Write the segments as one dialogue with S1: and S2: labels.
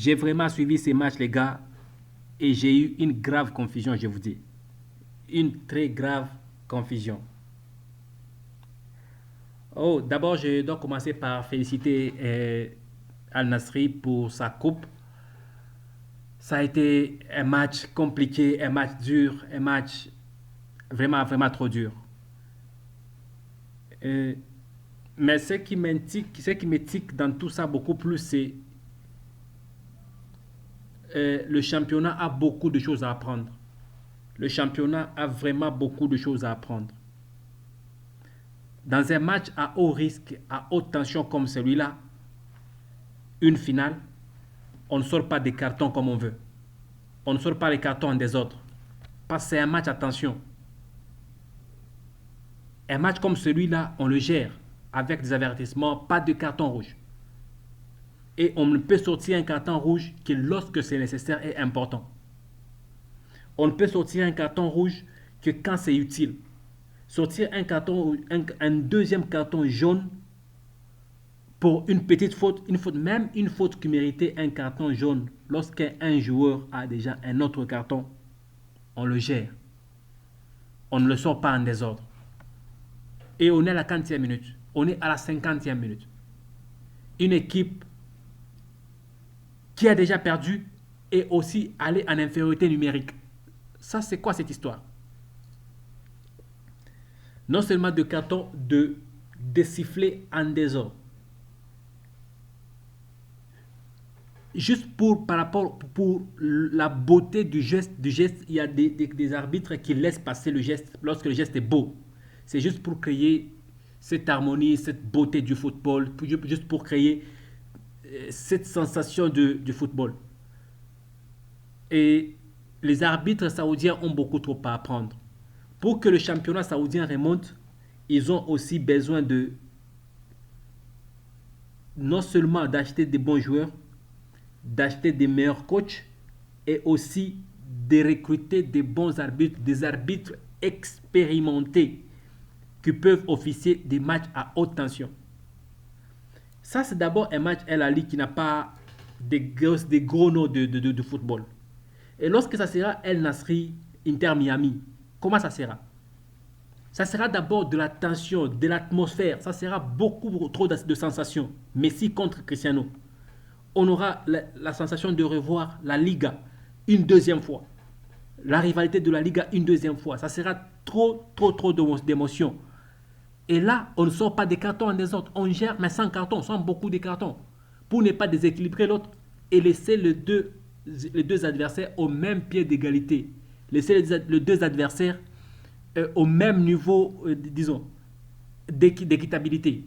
S1: J'ai vraiment suivi ces matchs, les gars, et j'ai eu une grave confusion, je vous dis. Une très grave confusion. Oh, d'abord, je dois commencer par féliciter Al Nasri pour sa coupe. Ça a été un match compliqué, un match dur, un match vraiment, vraiment trop dur. Euh, mais ce qui m'étique dans tout ça beaucoup plus, c'est le championnat a beaucoup de choses à apprendre. Le championnat a vraiment beaucoup de choses à apprendre. Dans un match à haut risque, à haute tension comme celui-là, une finale, on ne sort pas des cartons comme on veut. On ne sort pas les cartons en désordre. Parce que c'est un match à tension. Un match comme celui-là, on le gère avec des avertissements, pas de carton rouge. Et on ne peut sortir un carton rouge que lorsque c'est nécessaire et important. On ne peut sortir un carton rouge que quand c'est utile. Sortir un deuxième carton jaune pour une petite faute, même une faute qui méritait un carton jaune, lorsqu'un joueur a déjà un autre carton, on le gère. On ne le sort pas en désordre. Et on est à la 40e minute. On est à la 50e minute. Une équipe qui a déjà perdu et aussi allée en infériorité numérique. Ça, c'est quoi cette histoire? Non seulement de carton, de siffler en désordre. Juste par rapport pour la beauté du geste, il y a des arbitres qui laissent passer le geste lorsque le geste est beau. C'est juste pour créer cette harmonie, cette beauté du football, juste pour créer cette sensation du football. Et les arbitres saoudiens ont beaucoup trop à apprendre. Pour que le championnat saoudien remonte, ils ont aussi besoin de non seulement d'acheter des bons joueurs, d'acheter des meilleurs coachs et aussi de recruter des bons arbitres, des arbitres expérimentés qui peuvent officier des matchs à haute tension. Ça, c'est d'abord un match El Ali qui n'a pas des gros noms de football. Et lorsque ça sera El Nasri, Inter Miami, comment ça sera? Ça sera d'abord de la tension, de l'atmosphère. Ça sera beaucoup trop de sensations. Messi contre Cristiano. On aura la sensation de revoir la Liga une deuxième fois. La rivalité de la Liga une deuxième fois. Ça sera trop d'émotions. Et là, on ne sort pas des cartons en désordre. On gère, mais sans carton, sans beaucoup de cartons. Pour ne pas déséquilibrer l'autre et laisser les deux adversaires au même pied d'égalité. Laisser les deux adversaires au même niveau, disons, d'équitabilité.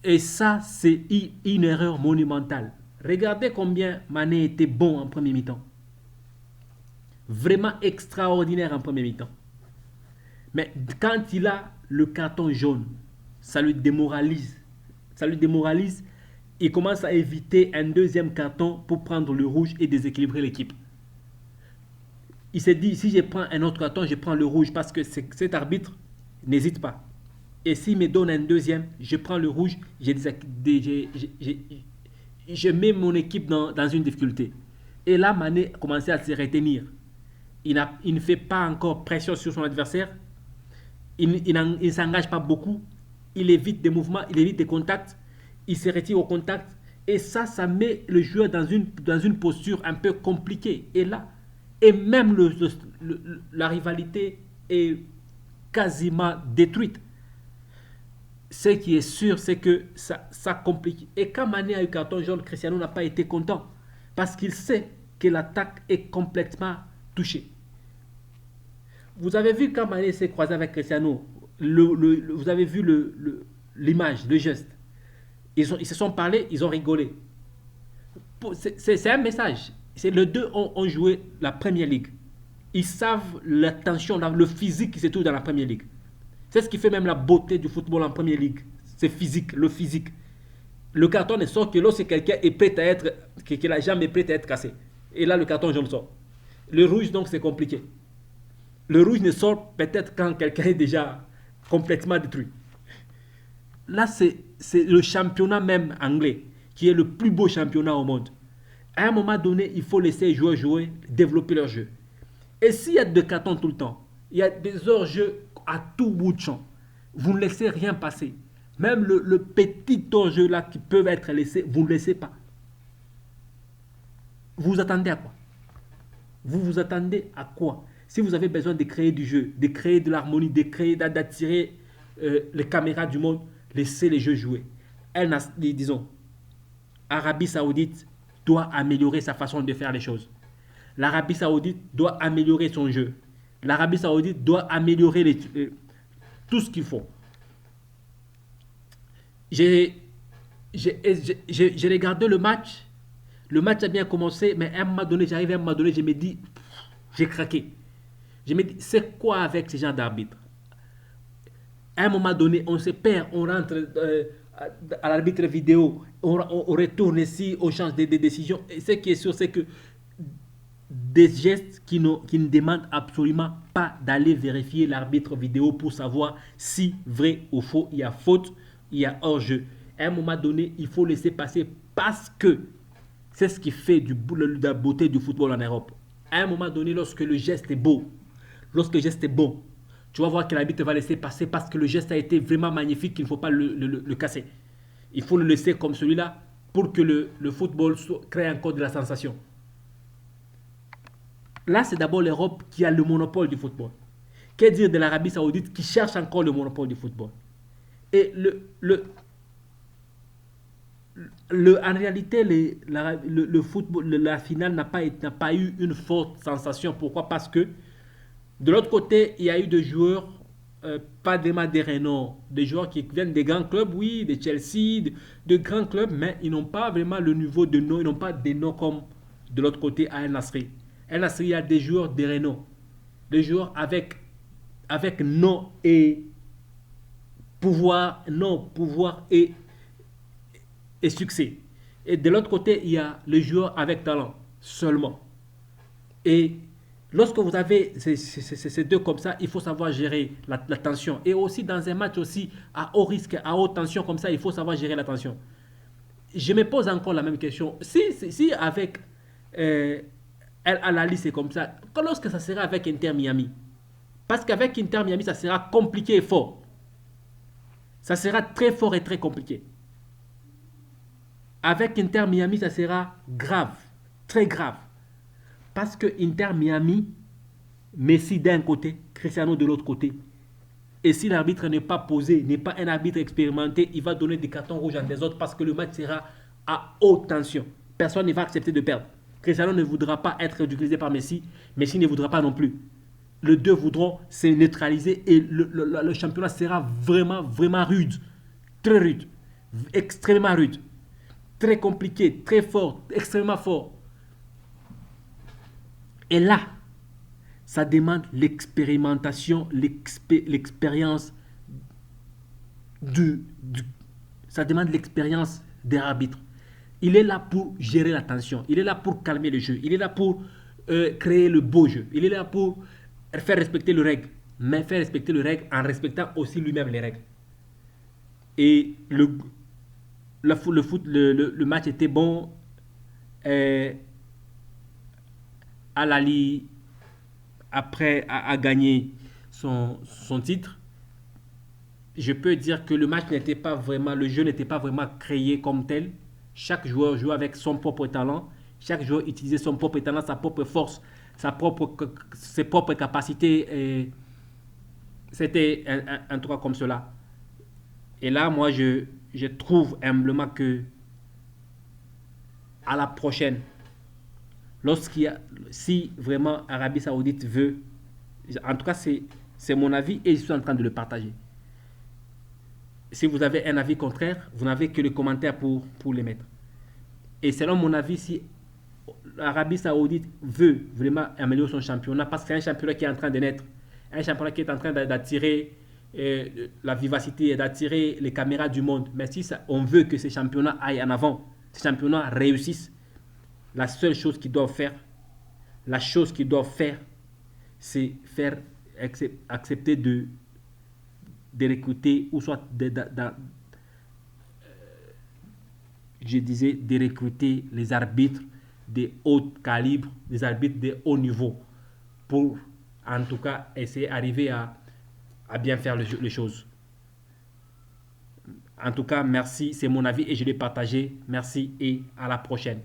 S1: Et ça, c'est une erreur monumentale. Regardez combien Mané était bon en premier mi-temps. Vraiment extraordinaire en premier mi-temps. Mais quand il a le carton jaune, ça le démoralise. Ça le démoralise. Il commence à éviter un deuxième carton pour prendre le rouge et déséquilibrer l'équipe. Il s'est dit, si je prends un autre carton, je prends le rouge parce que cet arbitre n'hésite pas. Et s'il me donne un deuxième, je prends le rouge, je mets mon équipe dans une difficulté. Et là, Mané a commencé à se retenir. Il ne fait pas encore pression sur son adversaire. Il ne s'engage pas beaucoup. Il évite des mouvements, il évite des contacts. Il se retire au contact. Et ça met le joueur dans une posture un peu compliquée. Et là, et même la rivalité est quasiment détruite. Ce qui est sûr, c'est que ça complique. Et quand Mané a eu carton jaune, Cristiano n'a pas été content. Parce qu'il sait que l'attaque est complètement touchée. Vous avez vu quand Mané s'est croisé avec Cristiano, vous avez vu l'image, le geste. Ils se sont parlé, ils ont rigolé. C'est un message. Les deux ont joué la Premier League. Ils savent la tension, le physique qui se trouve dans la Premier League. C'est ce qui fait même la beauté du football en Premier League. C'est physique, le physique. Le carton ne sort que lorsque quelqu'un est prêt à être, que la jambe est prête à être cassée. Et là, le carton jaune sort. Le rouge, donc, c'est compliqué. Le rouge ne sort peut-être quand quelqu'un est déjà complètement détruit. Là, c'est le championnat même anglais qui est le plus beau championnat au monde. À un moment donné, il faut laisser les joueurs jouer, développer leur jeu. Et s'il y a des cartons tout le temps, il y a des hors-jeux à tout bout de champ, vous ne laissez rien passer. Même le petit hors-jeu là qui peut être laissé, vous ne laissez pas. Vous vous attendez à quoi? Vous vous attendez à quoi? Si vous avez besoin de créer du jeu, de créer de l'harmonie, d'attirer les caméras du monde, laissez les jeux jouer. Disons, Arabie Saoudite doit améliorer sa façon de faire les choses. L'Arabie Saoudite doit améliorer son jeu. L'Arabie Saoudite doit améliorer tout ce qu'il faut. J'ai regardé le match. Le match a bien commencé, mais à un moment donné, j'arrive à un moment donné, je me dis, j'ai craqué. Je me dis, c'est quoi avec ces gens d'arbitre? À un moment donné, on se perd, on rentre à l'arbitre vidéo, on retourne ici, on change des décisions. Et ce qui est sûr, c'est que des gestes qui ne demandent absolument pas d'aller vérifier l'arbitre vidéo pour savoir si vrai ou faux, il y a faute, il y a hors-jeu. À un moment donné, il faut laisser passer parce que c'est ce qui fait de la beauté du football en Europe. À un moment donné, lorsque le geste est beau, lorsque le geste est bon, tu vas voir que l'arbitre va laisser passer parce que le geste a été vraiment magnifique, qu'il ne faut pas le casser. Il faut le laisser comme celui-là pour que le football crée encore de la sensation. Là, c'est d'abord l'Europe qui a le monopole du football. Qu'est dire de l'Arabie Saoudite qui cherche encore le monopole du football? Et en réalité, le football, la finale n'a pas eu une forte sensation. Pourquoi? Parce que de l'autre côté, il y a eu des joueurs, pas vraiment des renom, des joueurs qui viennent des grands clubs, oui, de Chelsea, de grands clubs, mais ils n'ont pas vraiment le niveau de nom, ils n'ont pas des noms comme de l'autre côté à Al Nassr. Al Nassr, il y a des joueurs de renom, des joueurs avec nom et pouvoir, et succès. Et de l'autre côté, il y a les joueurs avec talent seulement. Et lorsque vous avez ces deux comme ça, il faut savoir gérer la tension. Et aussi dans un match aussi à haut risque, à haute tension comme ça, il faut savoir gérer la tension. Je me pose encore la même question. Si avec Al Ahly c'est comme ça, lorsque ça sera avec Inter Miami? Parce qu'avec Inter Miami, ça sera compliqué et fort. Ça sera très fort et très compliqué. Avec Inter Miami, ça sera grave, très grave. Parce que Inter Miami, Messi d'un côté, Cristiano de l'autre côté. Et si l'arbitre n'est pas posé, n'est pas un arbitre expérimenté, il va donner des cartons rouges à des autres parce que le match sera à haute tension. Personne ne va accepter de perdre. Cristiano ne voudra pas être ridiculisé par Messi, Messi ne voudra pas non plus. Les deux voudront se neutraliser et le championnat sera vraiment, vraiment rude. Très rude. Extrêmement rude. Très compliqué, très fort, extrêmement fort. Et là, ça demande l'expérimentation, l'expérience ça demande l'expérience des arbitres. Il est là pour gérer la tension, il est là pour calmer le jeu, il est là pour créer le beau jeu, il est là pour faire respecter les règles, mais faire respecter les règles en respectant aussi lui-même les règles. Et le match était bon. Al Ahly après a gagné son titre. Je peux dire que le match n'était pas vraiment, le jeu n'était pas vraiment créé comme tel. Chaque joueur jouait avec son propre talent. Chaque joueur utilisait son propre talent, sa propre force, ses propres capacités. Et c'était un truc comme cela. Et là, moi, je trouve humblement que à la prochaine, si vraiment Arabie Saoudite veut, en tout cas c'est mon avis et je suis en train de le partager. Si vous avez un avis contraire, vous n'avez que les commentaires pour les mettre. Et selon mon avis, si l'Arabie Saoudite veut vraiment améliorer son championnat, parce que c'est un championnat qui est en train de naître, un championnat qui est en train d'attirer la vivacité et d'attirer les caméras du monde, mais si on veut que ces championnats aillent en avant, ces championnats réussissent, la seule chose qu'ils doivent faire, c'est faire accepter de recruter ou soit je disais de recruter les arbitres de haut calibre, les arbitres de haut niveau, pour en tout cas essayer d'arriver à bien faire les choses. En tout cas, merci, c'est mon avis et je l'ai partagé. Merci et à la prochaine.